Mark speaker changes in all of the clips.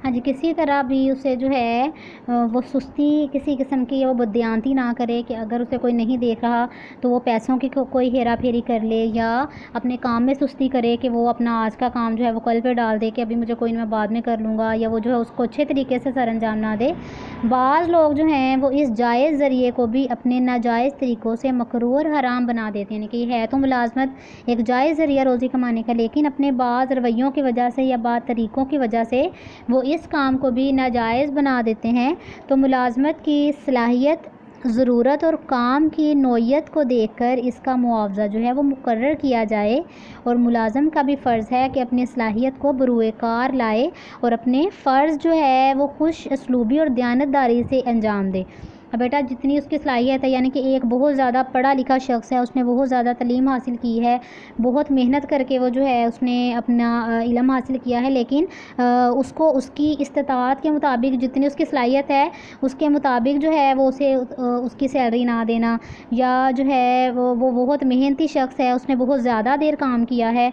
Speaker 1: ہاں جی، کسی طرح بھی اسے جو ہے وہ سستی کسی قسم کی وہ بددیانتی نہ کرے کہ اگر اسے کوئی نہیں دیکھ رہا تو وہ پیسوں کی کوئی ہیرا پھیری کر لے، یا اپنے کام میں سستی کرے کہ وہ اپنا آج کا کام جو ہے وہ کل پہ ڈال دے کہ ابھی مجھے کوئی نہیں، میں بعد میں کر لوں گا، یا وہ جو ہے اس کو اچھے طریقے سے سر انجام نہ دے۔ بعض لوگ جو ہیں وہ اس جائز ذریعے کو بھی اپنے ناجائز طریقوں سے مکروہ اور حرام بنا دیتے ہیں، یعنی کہ یہ ہے تو ملازمت ایک جائز ذریعہ روزی کمانے کا، لیکن اپنے بعض رویوں کی وجہ سے یا بعض طریقوں کی وجہ سے وہ اس کام کو بھی ناجائز بنا دیتے ہیں۔ تو ملازمت کی صلاحیت، ضرورت اور کام کی نوعیت کو دیکھ کر اس کا معاوضہ جو ہے وہ مقرر کیا جائے، اور ملازم کا بھی فرض ہے کہ اپنی صلاحیت کو بروئے کار لائے اور اپنے فرض جو ہے وہ خوش اسلوبی اور دیانتداری سے انجام دے۔ اب بیٹا جتنی اس کی صلاحیت ہے، یعنی کہ ایک بہت زیادہ پڑھا لکھا شخص ہے، اس نے بہت زیادہ تعلیم حاصل کی ہے، بہت محنت کر کے وہ جو ہے اس نے اپنا علم حاصل کیا ہے، لیکن اس کو اس کی استطاعت کے مطابق جتنی اس کی صلاحیت ہے اس کے مطابق جو ہے وہ اسے اس کی سیلری نہ دینا، یا جو ہے وہ بہت محنتی شخص ہے، اس نے بہت زیادہ دیر کام کیا ہے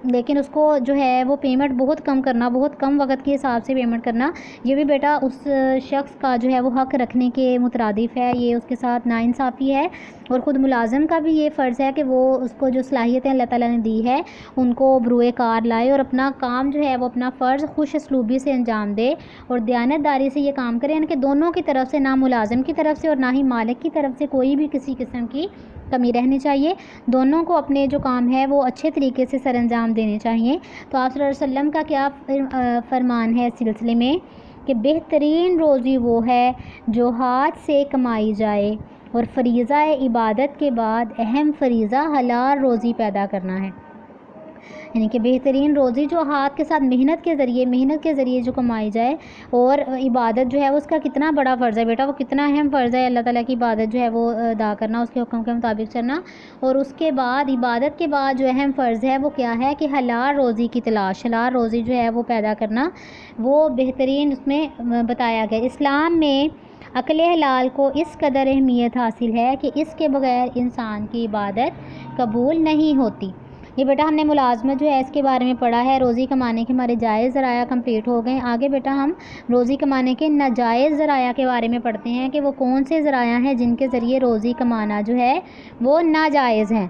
Speaker 1: لیکن اس کو جو ہے وہ پیمنٹ بہت کم کرنا، بہت کم وقت کے حساب سے پیمنٹ کرنا، یہ بھی بیٹا اس شخص کا جو ہے وہ حق رکھنے کے مترادف ہے، یہ اس کے ساتھ ناانصافی ہے۔ اور خود ملازم کا بھی یہ فرض ہے کہ وہ اس کو جو صلاحیتیں اللہ تعالیٰ نے دی ہے ان کو بروئے کار لائے اور اپنا کام جو ہے وہ اپنا فرض خوش اسلوبی سے انجام دے اور دیانتداری سے یہ کام کرے، یعنی کہ دونوں کی طرف سے، نہ ملازم کی طرف سے اور نہ ہی مالک کی طرف سے کوئی بھی کسی قسم کی کمی رہنی چاہیے، دونوں کو اپنے جو کام ہے وہ اچھے طریقے سے سر انجام دینے چاہیے۔ تو آپ صلی اللہ علیہ وسلم کا کیا فرمان ہے اس سلسلے میں کہ بہترین روزی وہ ہے جو ہاتھ سے کمائی جائے، اور فریضہ عبادت کے بعد اہم فریضہ حلال روزی پیدا کرنا ہے، یعنی کہ بہترین روزی جو ہاتھ کے ساتھ محنت کے ذریعے جو کمائی جائے، اور عبادت جو ہے اس کا کتنا بڑا فرض ہے بیٹا، وہ کتنا اہم فرض ہے اللہ تعالیٰ کی عبادت جو ہے وہ ادا کرنا، اس کے حکم کے مطابق چلنا، اور اس کے بعد عبادت کے بعد جو اہم فرض ہے وہ کیا ہے کہ حلال روزی کی تلاش، حلال روزی جو ہے وہ پیدا کرنا، وہ بہترین اس میں بتایا گیا۔ اسلام میں عقل حلال کو اس قدر اہمیت حاصل ہے کہ اس کے بغیر انسان کی عبادت قبول نہیں ہوتی۔ یہ بیٹا ہم نے ملازمت جو ہے اس کے بارے میں پڑھا ہے، روزی کمانے کے ہمارے جائز ذرائع کمپلیٹ ہو گئے۔ آگے بیٹا ہم روزی کمانے کے ناجائز ذرائع کے بارے میں پڑھتے ہیں کہ وہ کون سے ذرائع ہیں جن کے ذریعے روزی کمانا جو ہے وہ ناجائز ہیں۔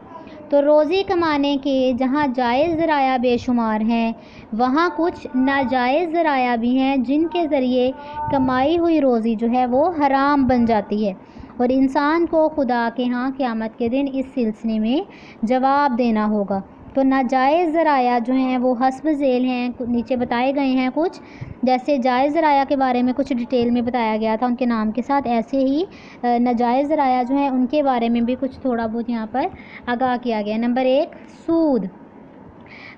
Speaker 1: تو روزی کمانے کے جہاں جائز ذرائع بے شمار ہیں، وہاں کچھ ناجائز ذرائع بھی ہیں جن کے ذریعے کمائی ہوئی روزی جو ہے وہ حرام بن جاتی ہے، اور انسان کو خدا کے ہاں قیامت کے دن اس سلسلے میں جواب دینا ہوگا۔ تو ناجائز ذرائع جو ہیں وہ حسب ذیل ہیں، نیچے بتائے گئے ہیں کچھ، جیسے جائز ذرائع کے بارے میں کچھ ڈیٹیل میں بتایا گیا تھا ان کے نام کے ساتھ، ایسے ہی ناجائز ذرائع جو ہیں ان کے بارے میں بھی کچھ تھوڑا بہت یہاں پر آگاہ کیا گیا۔ نمبر 1 سود۔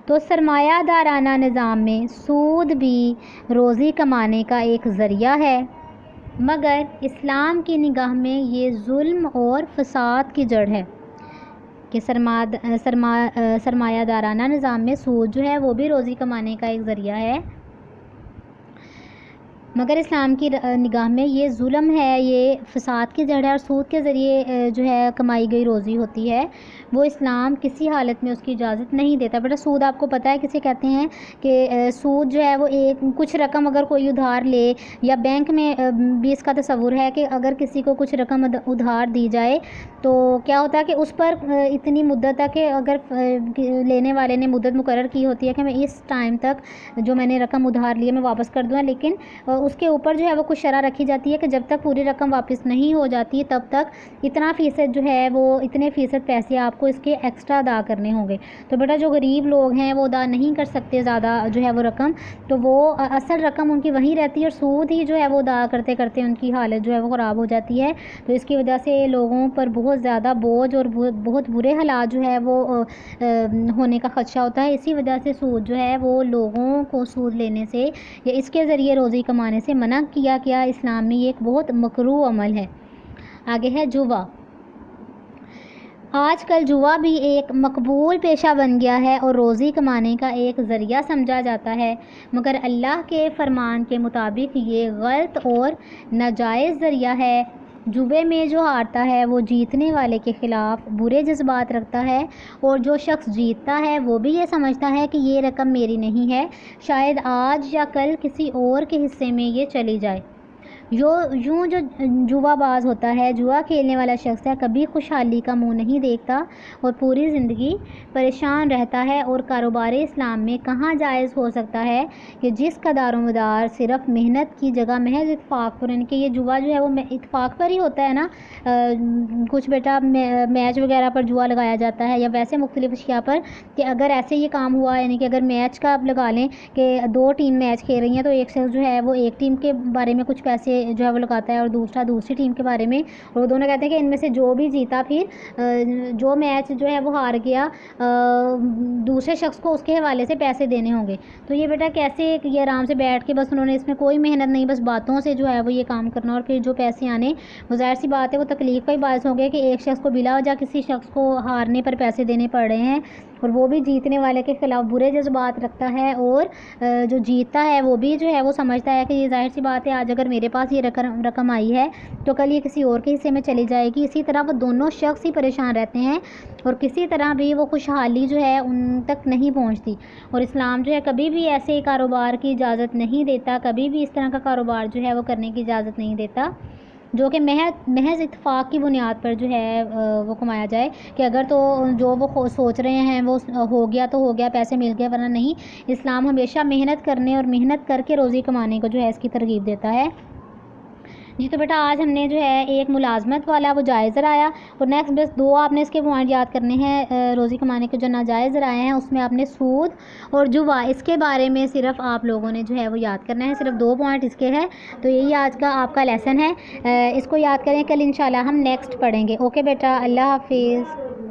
Speaker 1: تو سرمایہ دارانہ نظام میں سود بھی روزی کمانے کا ایک ذریعہ ہے، مگر اسلام کی نگاہ میں یہ ظلم اور فساد کی جڑ ہے کہ سرمایہ دارانہ نظام میں سود جو ہے وہ بھی روزی کمانے کا ایک ذریعہ ہے، مگر اسلام کی نگاہ میں یہ ظلم ہے، یہ فساد کی جڑ ہے، اور سود کے ذریعے جو ہے کمائی گئی روزی ہوتی ہے وہ اسلام کسی حالت میں اس کی اجازت نہیں دیتا۔ بیٹا سود آپ کو پتہ ہے کسے کہتے ہیں کہ سود جو ہے وہ کچھ رقم اگر کوئی ادھار لے، یا بینک میں بھی اس کا تصور ہے کہ اگر کسی کو کچھ رقم ادھار دی جائے تو کیا ہوتا ہے کہ اس پر اتنی مدت تک کہ اگر لینے والے نے مدت مقرر کی ہوتی ہے کہ میں اس ٹائم تک جو میں نے رقم ادھار لی ہے میں واپس کر دوں، لیکن اس کے اوپر جو ہے وہ کچھ شرح رکھی جاتی ہے کہ جب تک پوری رقم واپس نہیں ہو جاتی تب تک اتنا فیصد جو ہے وہ اتنے فیصد پیسے آپ کو اس کے ایکسٹرا ادا کرنے ہوں گے۔ تو بیٹا جو غریب لوگ ہیں وہ ادا نہیں کر سکتے زیادہ جو ہے وہ رقم، تو وہ اصل رقم ان کی وہیں رہتی ہے، اور سود ہی جو ہے وہ ادا کرتے کرتے ان کی حالت جو ہے وہ خراب ہو جاتی ہے۔ تو اس کی وجہ سے لوگوں پر بہت زیادہ بوجھ اور بہت برے حالات جو ہے وہ ہونے کا خدشہ ہوتا ہے۔ اسی وجہ سے سود جو ہے وہ لوگوں کو سود لینے سے یا اس کے ذریعے روزی کمانے سے منع کیا گیا اسلام میں، یہ ایک بہت مکروہ عمل ہے۔ آگے ہے جوا۔ آج کل جوا بھی ایک مقبول پیشہ بن گیا ہے اور روزی کمانے کا ایک ذریعہ سمجھا جاتا ہے، مگر اللہ کے فرمان کے مطابق یہ غلط اور ناجائز ذریعہ ہے۔ جوے میں جو ہارتا ہے وہ جیتنے والے کے خلاف برے جذبات رکھتا ہے، اور جو شخص جیتتا ہے وہ بھی یہ سمجھتا ہے کہ یہ رقم میری نہیں ہے، شاید آج یا کل کسی اور کے حصے میں یہ چلی جائے۔ یوں جو جوا باز ہوتا ہے، جوا کھیلنے والا شخص ہے، کبھی خوشحالی کا منہ نہیں دیکھتا اور پوری زندگی پریشان رہتا ہے۔ اور کاروبار اسلام میں کہاں جائز ہو سکتا ہے کہ جس کا دار و مدار صرف محنت کی جگہ محض اتفاق پر، یعنی کہ یہ جوا جو ہے وہ اتفاق پر ہی ہوتا ہے نا، کچھ بیٹا میچ وغیرہ پر جوا لگایا جاتا ہے یا ویسے مختلف اشیاء پر، کہ اگر ایسے یہ کام ہوا، یعنی کہ اگر میچ کا آپ لگا لیں کہ 2 ٹیم میچ کھیل رہی ہیں، تو ایک شخص جو ہے وہ ایک ٹیم کے بارے میں کچھ پیسے جو ہے وہ لگاتا ہے اور دوسرا دوسری ٹیم کے بارے میں، اور وہ دونوں کہتے ہیں کہ ان میں سے جو بھی جیتا پھر جو میچ جو ہے وہ ہار گیا دوسرے شخص کو اس کے حوالے سے پیسے دینے ہوں گے۔ تو یہ بیٹا کیسے، یہ آرام سے بیٹھ کے بس انہوں نے اس میں کوئی محنت نہیں، بس باتوں سے جو ہے وہ یہ کام کرنا، اور پھر جو پیسے آنے وہ ظاہر سی بات ہے وہ تکلیف کا ہی باعث ہو گیا کہ ایک شخص کو بلا وجہ کسی شخص کو ہارنے پر پیسے دینے پڑ رہے ہیں، اور وہ بھی جیتنے والے کے خلاف برے جذبات رکھتا ہے، اور جو جیتتا ہے وہ بھی جو ہے وہ سمجھتا ہے کہ یہ ظاہر سی بات ہے آج اگر میرے پاس یہ رقم آئی ہے تو کل یہ کسی اور کے حصے میں چلی جائے گی۔ اسی طرح وہ دونوں شخص ہی پریشان رہتے ہیں اور کسی طرح بھی وہ خوشحالی جو ہے ان تک نہیں پہنچتی، اور اسلام جو ہے کبھی بھی ایسے کاروبار کی اجازت نہیں دیتا، کبھی بھی اس طرح کا کاروبار جو ہے وہ کرنے کی اجازت نہیں دیتا جو کہ محض اتفاق کی بنیاد پر جو ہے وہ کمایا جائے، کہ اگر تو جو وہ سوچ رہے ہیں وہ ہو گیا تو ہو گیا، پیسے مل گئے، ورنہ نہیں۔ اسلام ہمیشہ محنت کرنے اور محنت کر کے روزی کمانے کو جو ہے اس کی ترغیب دیتا ہے۔ جی تو بیٹا آج ہم نے جو ہے ایک ملازمت والا وہ جائز ذرائع، اور نیکسٹ بس 2 آپ نے اس کے پوائنٹ یاد کرنے ہیں روزی کمانے کے جو ناجائز ذرائع ہیں، اس میں آپ نے سود اور جوا اس کے بارے میں صرف آپ لوگوں نے جو ہے وہ یاد کرنا ہے، صرف 2 پوائنٹ اس کے ہیں۔ تو یہی آج کا آپ کا لیسن ہے، اس کو یاد کریں، کل انشاءاللہ ہم نیکسٹ پڑھیں گے۔ اوکے بیٹا، اللہ حافظ۔